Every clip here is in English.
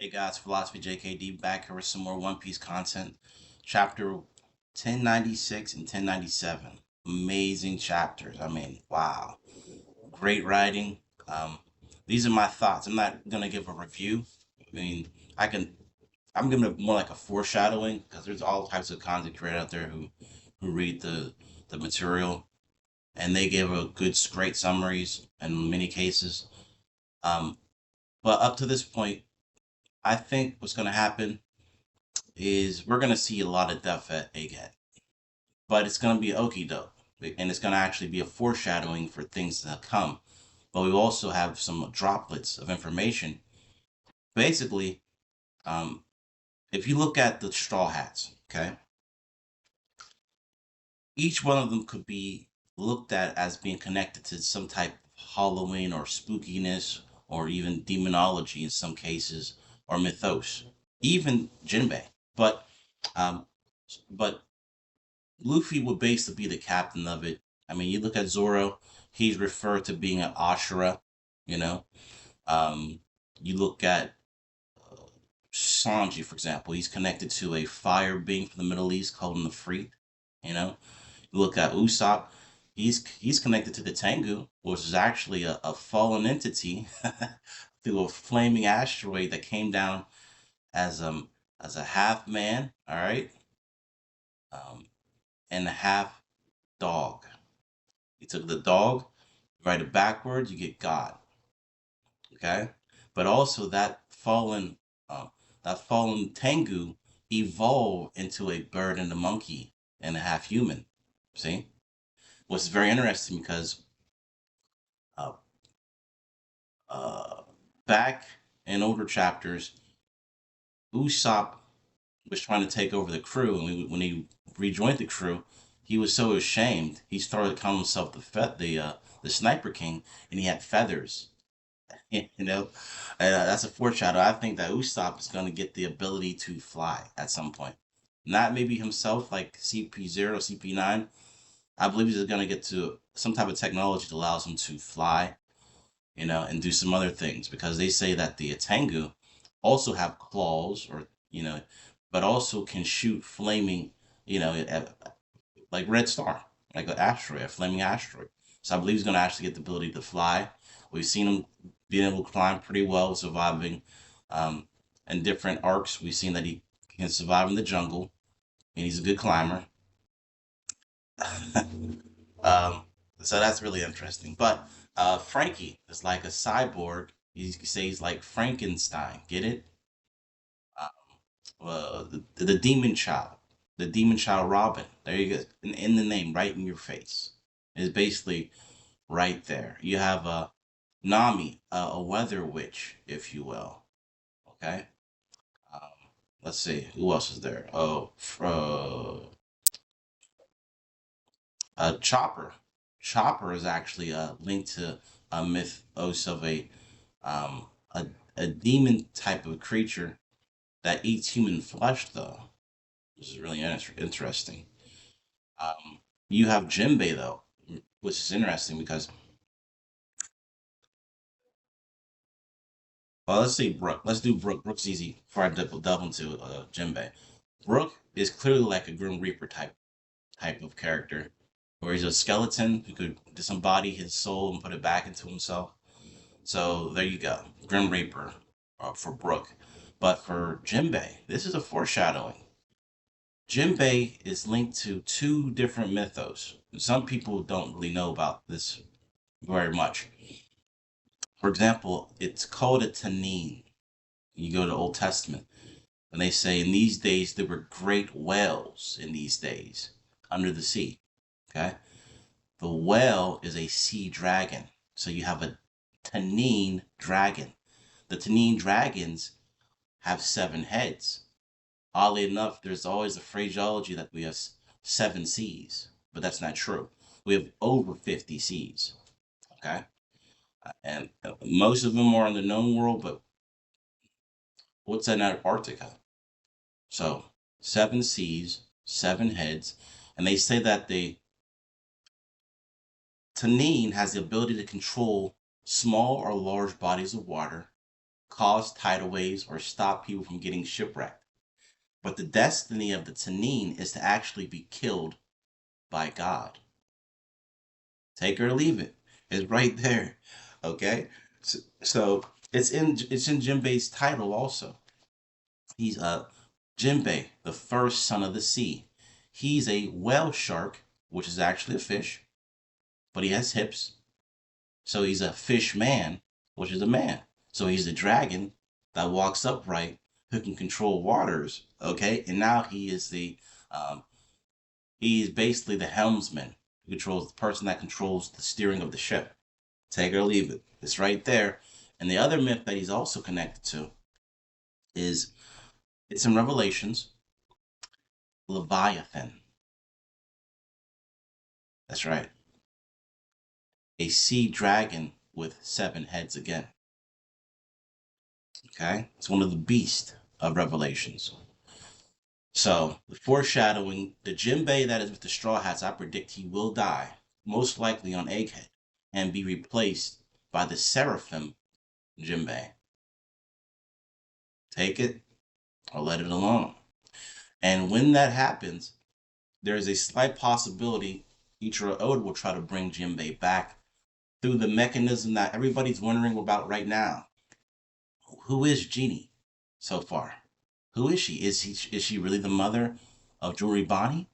Hey guys, Philosophy JKD back here with some more One Piece content. Chapter 1096 and 1097. Amazing chapters. I mean, wow. Great writing. Um, these are my thoughts. I'm not gonna give a review. I mean, I can I'm gonna more like a foreshadowing because there's all types of content creators out there who read the material and they give a good great summaries in many cases. Um, but up to this point, I think what's gonna happen is we're going to see a lot of death at Egghead, but it's going to be okie doke, and it's going to actually be a foreshadowing for things to come. But we also have some droplets of information. Basically, um, if you look at the Straw Hats, okay, each one of them could be looked at as being connected to some type of Halloween or spookiness or even demonology in some cases or mythos, even Jinbe. But um, but Luffy would basically be the captain of it. I mean, you look at Zoro, he's referred to being an Ashura, you know. Um, you look at Sanji, for example, he's connected to a fire being from the Middle East called an Ifrit, you know. You look at Usopp, he's connected to the Tengu, which is actually a fallen entity through a flaming asteroid that came down as as a half man, all right, um, and a half dog. You took the dog, write it backwards, you get God. Okay, but also that fallen Tengu evolved into a bird and a monkey and a half human. See, which is very interesting because uh, uh, back in older chapters, Usopp was trying to take over the crew, and when he rejoined the crew, he was so ashamed he started calling himself the Sniper King, and he had feathers. You know, that's a foreshadow. I think that Usopp is going to get the ability to fly at some point. Not maybe himself like CP0, CP9. I believe he's going to get to some type of technology that allows him to fly, and do some other things because they say that the Tengu also have claws but also can shoot flaming, like Red Star, like an asteroid, a flaming asteroid. So I believe he's going to actually get the ability to fly. We've seen him being able to climb pretty well, surviving um, in different arcs. We've seen that he can survive in the jungle, and he's a good climber. um, so that's really interesting. But Frankie is like a cyborg. You could say he's like Frankenstein. Get it? The demon child, the demon child Robin. There you go, in the name, right in your face. Is basically right there. You have a Nami, a weather witch, if you will. Okay. Um, let's see, who else is there? Oh, Chopper. Chopper is actually linked to a mythos of um, a a demon type of creature that eats human flesh, though. This is really interesting. You have Jinbe though, which is interesting because, well, let's see Brook. Let's do Brook. Brook's easy before I delve into Jinbe. Brook is clearly like a Grim Reaper type of character, where he's a skeleton who could disembody his soul and put it back into himself. So there you go, Grim Reaper for Brook. But for Jinbe, this is a foreshadowing. Jinbei is linked to two different mythos. Some people don't really know about this very much. For example, it's called a tanin. You go to Old Testament, and they say in these days there were great whales in these days under the sea. Okay, the whale is a sea dragon, so you have a tanin dragon. The tanin dragons have seven heads. Oddly enough, there's always a phraseology that we have seven seas, but that's not true. We have over 50 seas. Okay, and most of them are in the known world, but what's in Antarctica? So seven seas, seven heads, and they say that the Tanin has the ability to control small or large bodies of water, cause tidal waves, or stop people from getting shipwrecked. But the destiny of the Tanin is to actually be killed by God. Take it or leave it. It's right there. Okay? So it's in Jinbe's title also. He's Jinbe, the first son of the sea. He's a whale shark, which is actually a fish, but he has hips. So he's a fish man, which is a man. So he's the dragon that walks upright, who can control waters. Okay, and now um, he is basically the helmsman, who controls the person that controls the steering of the ship. Take it or leave it. It's right there. And the other myth that he's also connected to is it's in Revelations, Leviathan. That's right. A sea dragon with 7 heads again. Okay? It's one of the beasts of Revelations. So, the foreshadowing, the Jinbe that is with the Straw Hats, I predict he will die, most likely on Egghead, and be replaced by the Seraphim Jinbe. Take it or let it alone. And when that happens, there is a slight possibility Ichiro Oda will try to bring Jinbe back through the mechanism that everybody's wondering about right now. Who is Genie so far? Who is she? Is she really the mother of Joribani?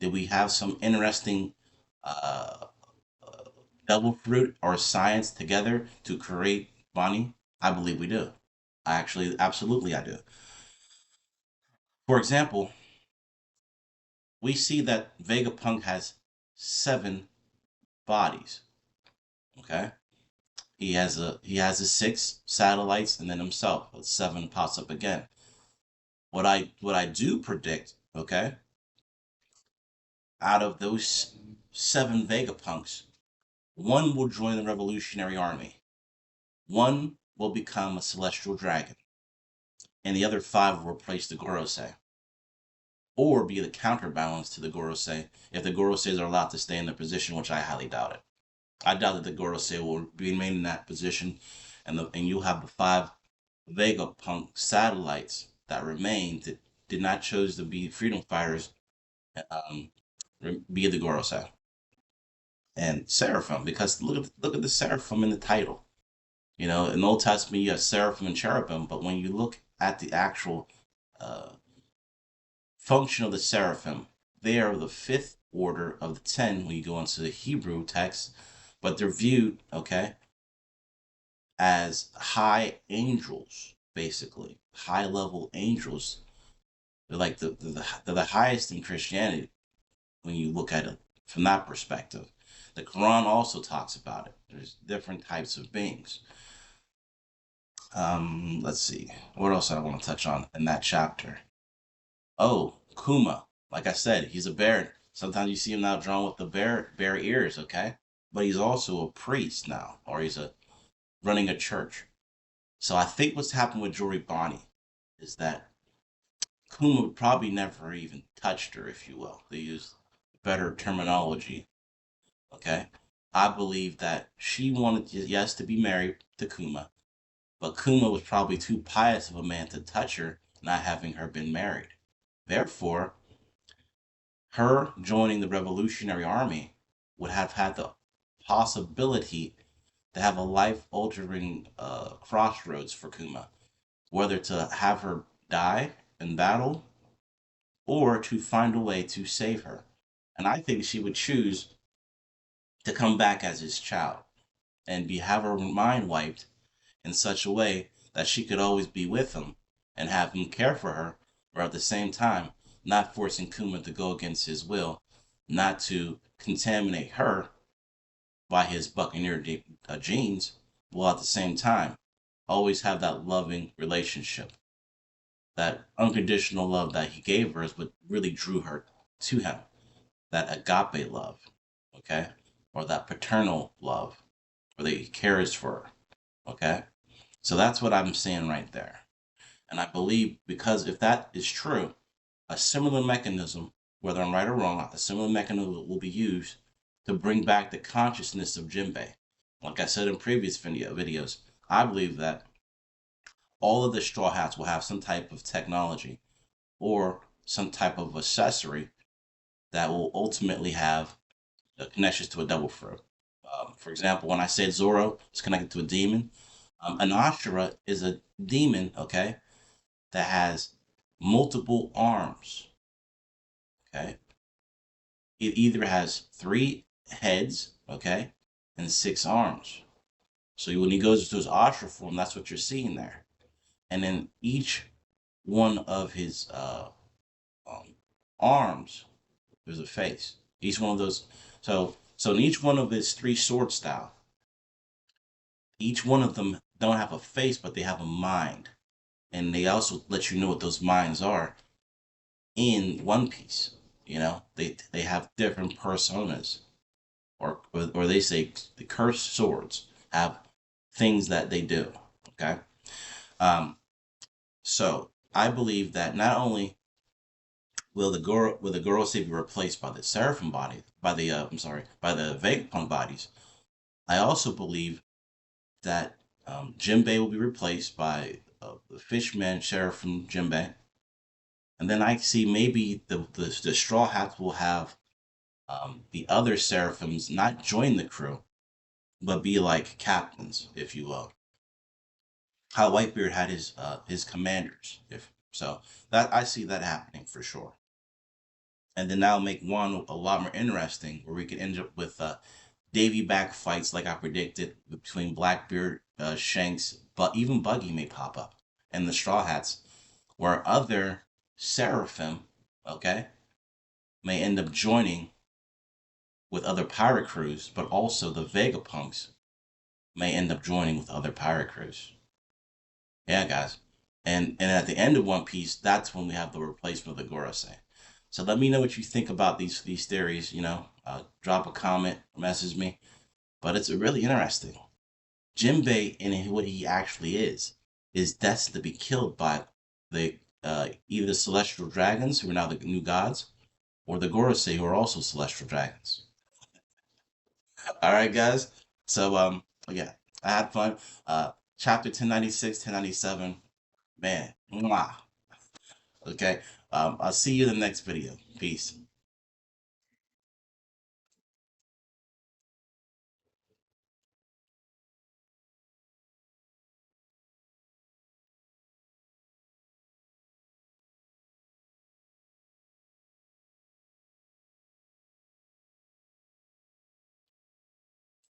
Did we have some interesting uh, double fruit or science together to create Bonnie? I believe we do. Absolutely, I do. For example, we see that Vegapunk has 7 bodies. Okay, he has his 6 satellites and then himself. 7 pops up again. What I do predict, okay, out of those 7 Vegapunks, 1 will join the Revolutionary Army. 1 will become a celestial dragon, and the other 5 will replace the Gorosei, or be the counterbalance to the Gorosei if the Goroseis are allowed to stay in their position, which I highly doubt it. I doubt that the Gorosei will remain in that position, and you'll have the 5 Vegapunk satellites that remain that did not choose to be freedom fighters, um, be the Gorosei and Seraphim, because look at the Seraphim in the title. You know, in the Old Testament, you have seraphim and cherubim, but when you look at the actual uh, function of the seraphim, they are the 5th order of the 10 when you go into the Hebrew text, but they're viewed, okay, as high angels, basically. High level angels. They're like they're the highest in Christianity when you look at it from that perspective. The Quran also talks about it. There's different types of beings. Let's see. What else I want to touch on in that chapter? Oh, Kuma. Like I said, he's a bear. Sometimes you see him now drawn with the bear ears, okay? But he's also a priest now, or he's running a church. So I think what's happened with Joribani is that Kuma probably never even touched her, if you will. They use better terminology, okay? I believe that she wanted, yes, to be married to Kuma, but Kuma was probably too pious of a man to touch her, not having her been married. Therefore, her joining the Revolutionary Army would have had the possibility to have a life-altering crossroads for Kuma, whether to have her die in battle or to find a way to save her. And I think she would choose to come back as his child and have her mind wiped in such a way that she could always be with him and have him care for her, or at the same time, not forcing Kuma to go against his will, not to contaminate her by his Buccaneer genes, while at the same time, always have that loving relationship. That unconditional love that he gave her is what really drew her to him. That agape love, okay? Or that paternal love, where he cares for her, okay? So that's what I'm seeing right there. And I believe, because if that is true, a similar mechanism, whether I'm right or wrong, a similar mechanism will be used to bring back the consciousness of Jinbe. Like I said in previous videos, I believe that all of the Straw Hats will have some type of technology or some type of accessory that will ultimately have connections to a devil fruit. For example, when I said Zoro is connected to a demon, an Ashura is a demon, okay, that has multiple arms, okay? It either has 3 heads, okay, and 6 arms. So when he goes into his Ashura form, that's what you're seeing there. And then each one of his um, arms, there's a face. Each one of those. So in each one of his 3 sword style, each one of them don't have a face, but they have a mind, and they also let you know what those minds are in One Piece. You know, they have different personas, or they say the cursed swords have things that they do. Okay, um, so I believe that not only will the Gorosei be replaced by the Seraphim body, by the by the Vegapunk bodies, I also believe that Jinbe will be replaced by the Fishman Seraphim Jinbe, and then I see maybe the Straw Hats will have the other Seraphims not join the crew, but be like captains, if you will. How Whitebeard had his commanders, if so. That I see that happening for sure. And then that'll make one a lot more interesting, where we could end up with Davy back fights like I predicted between Blackbeard, Shanks, but even Buggy may pop up, and the Straw Hats, where other Seraphim, okay, may end up joining with other pirate crews, but also the Vegapunks may end up joining with other pirate crews. Yeah, guys. And at the end of One Piece, that's when we have the replacement of the Gorosei. So let me know what you think about these theories. You know, drop a comment, message me. But it's really interesting. Jinbei, in what he actually is destined to be killed by the either the celestial dragons, who are now the new gods, or the Gorosei, who are also celestial dragons. All right, guys. So yeah, I had fun. Chapter 1096, 1097. Man, mwah. Okay. I'll see you in the next video. Peace.